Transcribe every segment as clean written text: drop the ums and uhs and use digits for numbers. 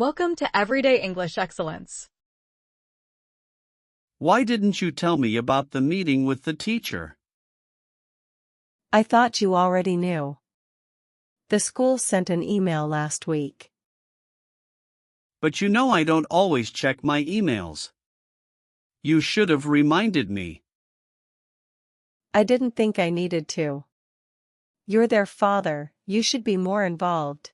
Welcome to Everyday English Excellence. Why didn't you tell me about the meeting with the teacher? I thought you already knew. The school sent an email last week. But you know I don't always check my emails. You should have reminded me. I didn't think I needed to. You're their father, you should be more involved.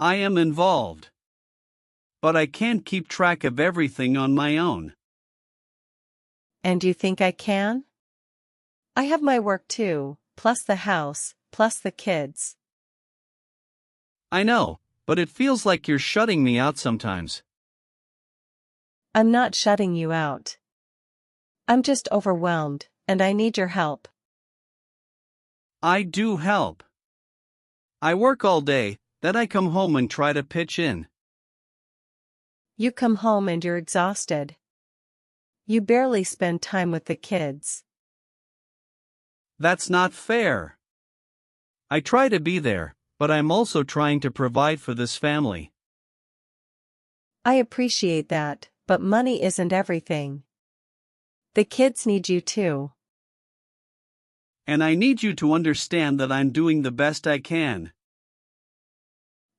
I am involved. But I can't keep track of everything on my own. And you think I can? I have my work too, plus the house, plus the kids. I know, but it feels like you're shutting me out sometimes. I'm not shutting you out. I'm just overwhelmed, and I need your help. I do help. I work all day, then I come home and try to pitch in. You come home and you're exhausted. You barely spend time with the kids. That's not fair. I try to be there, but I'm also trying to provide for this family. I appreciate that, but money isn't everything. The kids need you too. And I need you to understand that I'm doing the best I can.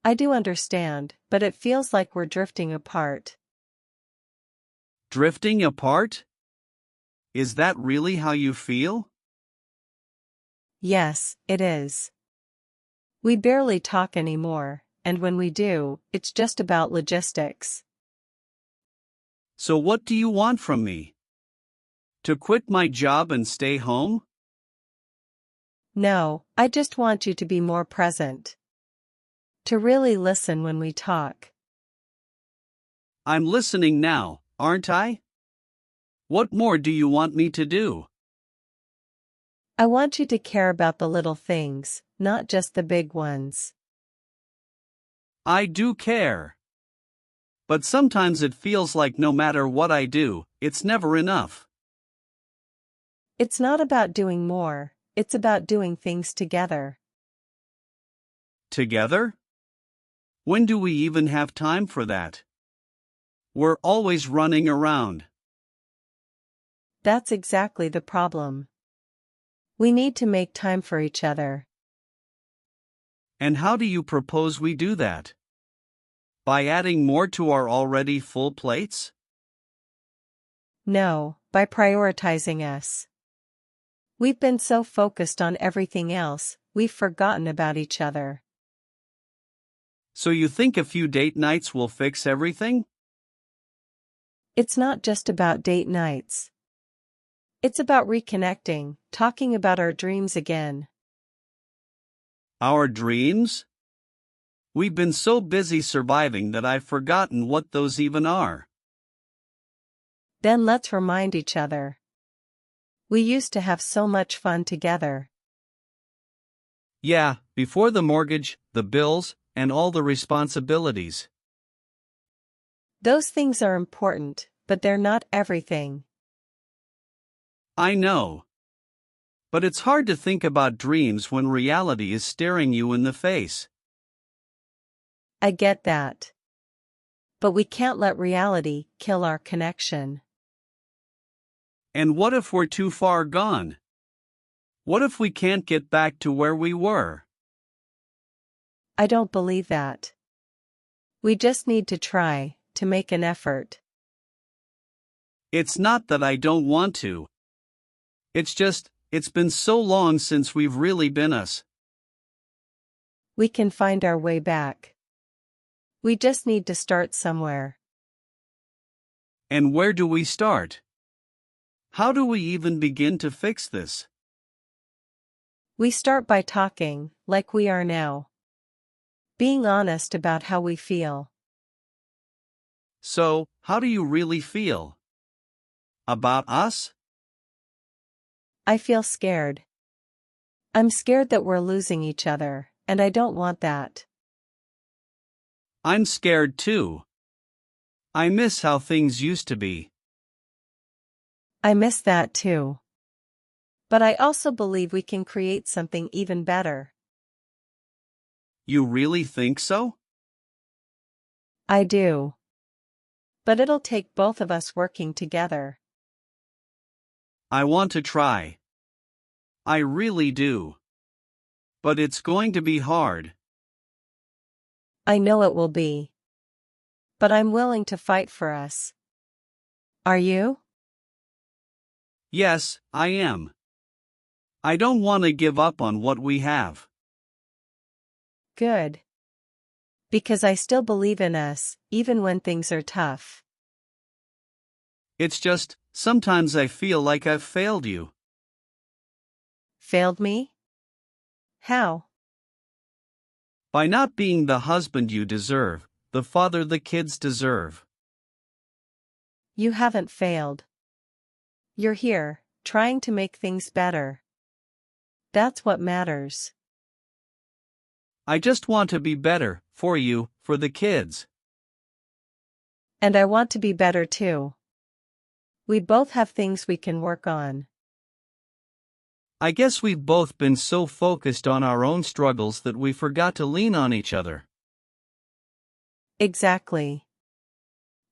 I do understand, but it feels like we're drifting apart. Drifting apart? Is that really how you feel? Yes, it is. We barely talk anymore, and when we do, it's just about logistics. So what do you want from me? To quit my job and stay home? No, I just want you to be more present. To really listen when we talk. I'm listening now, aren't I? What more do you want me to do? I want you to care about the little things, not just the big ones. I do care. But sometimes it feels like no matter what I do, it's never enough. It's not about doing more, it's about doing things together. Together? When do we even have time for that? We're always running around. That's exactly the problem. We need to make time for each other. And how do you propose we do that? By adding more to our already full plates? No, by prioritizing us. We've been so focused on everything else, we've forgotten about each other. So you think a few date nights will fix everything? It's not just about date nights. It's about reconnecting, talking about our dreams again. Our dreams? We've been so busy surviving that I've forgotten what those even are. Then let's remind each other. We used to have so much fun together. Yeah, before the mortgage, the bills, and all the responsibilities. Those things are important, but they're not everything. I know. But it's hard to think about dreams when reality is staring you in the face. I get that. But we can't let reality kill our connection. And what if we're too far gone? What if we can't get back to where we were? I don't believe that. We just need to try, to make an effort. It's not that I don't want to. It's just, it's been so long since we've really been us. We can find our way back. We just need to start somewhere. And where do we start? How do we even begin to fix this? We start by talking, like we are now. Being honest about how we feel. So, how do you really feel? About us? I feel scared. I'm scared that we're losing each other, and I don't want that. I'm scared too. I miss how things used to be. I miss that too. But I also believe we can create something even better. You really think so? I do. But it'll take both of us working together. I want to try. I really do. But it's going to be hard. I know it will be. But I'm willing to fight for us. Are you? Yes, I am. I don't want to give up on what we have. Good. Because I still believe in us, even when things are tough. It's just, sometimes I feel like I've failed you. Failed me? How? By not being the husband you deserve, the father the kids deserve. You haven't failed. You're here, trying to make things better. That's what matters. I just want to be better, for you, for the kids. And I want to be better too. We both have things we can work on. I guess we've both been so focused on our own struggles that we forgot to lean on each other. Exactly.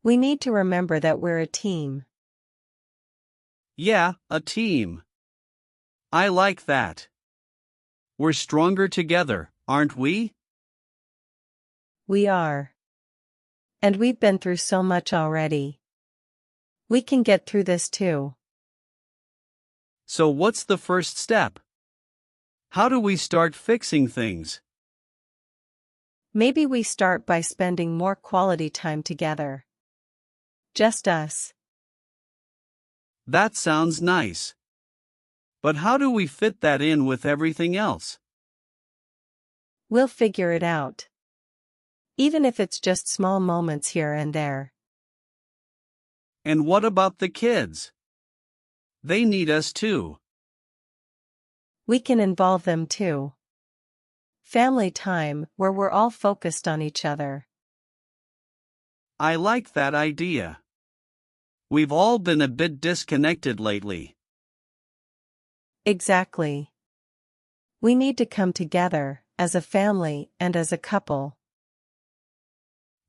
We need to remember that we're a team. Yeah, a team. I like that. We're stronger together, aren't we? We are. And we've been through so much already. We can get through this too. So what's the first step? How do we start fixing things? Maybe we start by spending more quality time together. Just us. That sounds nice. But how do we fit that in with everything else? We'll figure it out. Even if it's just small moments here and there. And what about the kids? They need us too. We can involve them too. Family time where we're all focused on each other. I like that idea. We've all been a bit disconnected lately. Exactly. We need to come together, as a family and as a couple.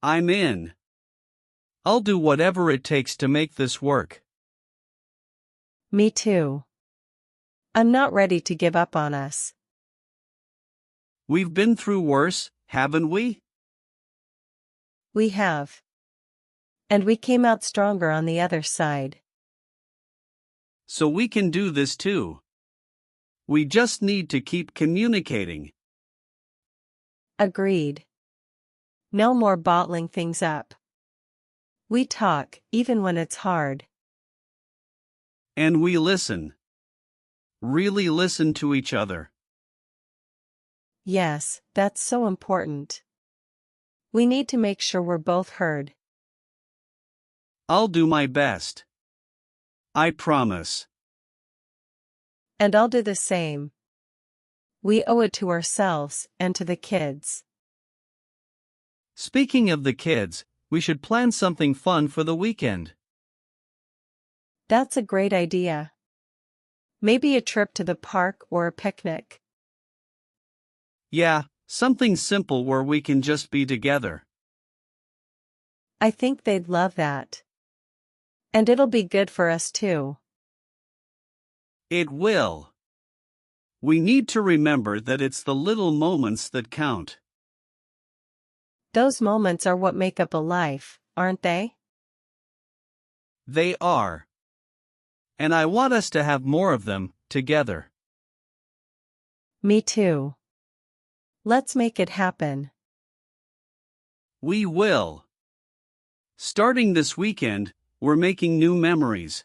I'm in. I'll do whatever it takes to make this work. Me too. I'm not ready to give up on us. We've been through worse, haven't we? We have. And we came out stronger on the other side. So we can do this too. We just need to keep communicating. Agreed. No more bottling things up. We talk, even when it's hard. And we listen. Really listen to each other. Yes, that's so important. We need to make sure we're both heard. I'll do my best. I promise. And I'll do the same. We owe it to ourselves and to the kids. Speaking of the kids, we should plan something fun for the weekend. That's a great idea. Maybe a trip to the park or a picnic. Yeah, something simple where we can just be together. I think they'd love that. And it'll be good for us too. It will. We need to remember that it's the little moments that count. Those moments are what make up a life, aren't they? They are. And I want us to have more of them, together. Me too. Let's make it happen. We will. Starting this weekend, we're making new memories.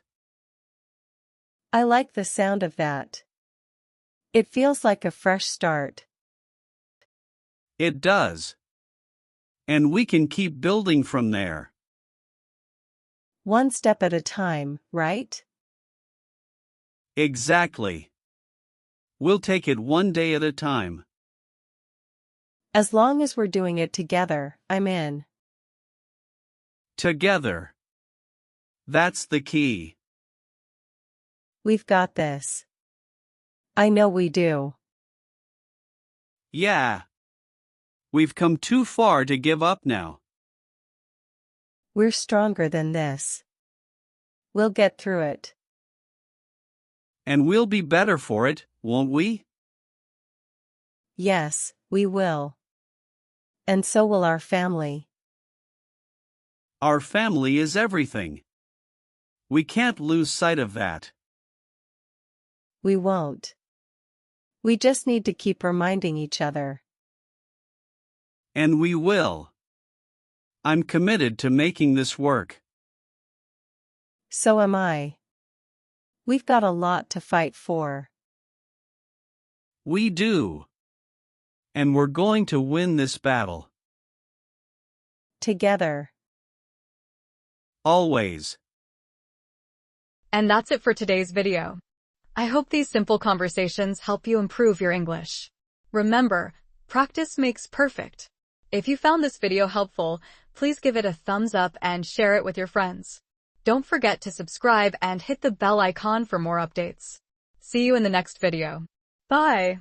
I like the sound of that. It feels like a fresh start. It does. And we can keep building from there. One step at a time, right? Exactly. We'll take it one day at a time. As long as we're doing it together, I'm in. Together. That's the key. We've got this. I know we do. Yeah. We've come too far to give up now. We're stronger than this. We'll get through it. And we'll be better for it, won't we? Yes, we will. And so will our family. Our family is everything. We can't lose sight of that. We won't. We just need to keep reminding each other. And we will. I'm committed to making this work. So am I. We've got a lot to fight for. We do. And we're going to win this battle. Together. Always. And that's it for today's video. I hope these simple conversations help you improve your English. Remember, practice makes perfect. If you found this video helpful, please give it a thumbs up and share it with your friends. Don't forget to subscribe and hit the bell icon for more updates. See you in the next video. Bye!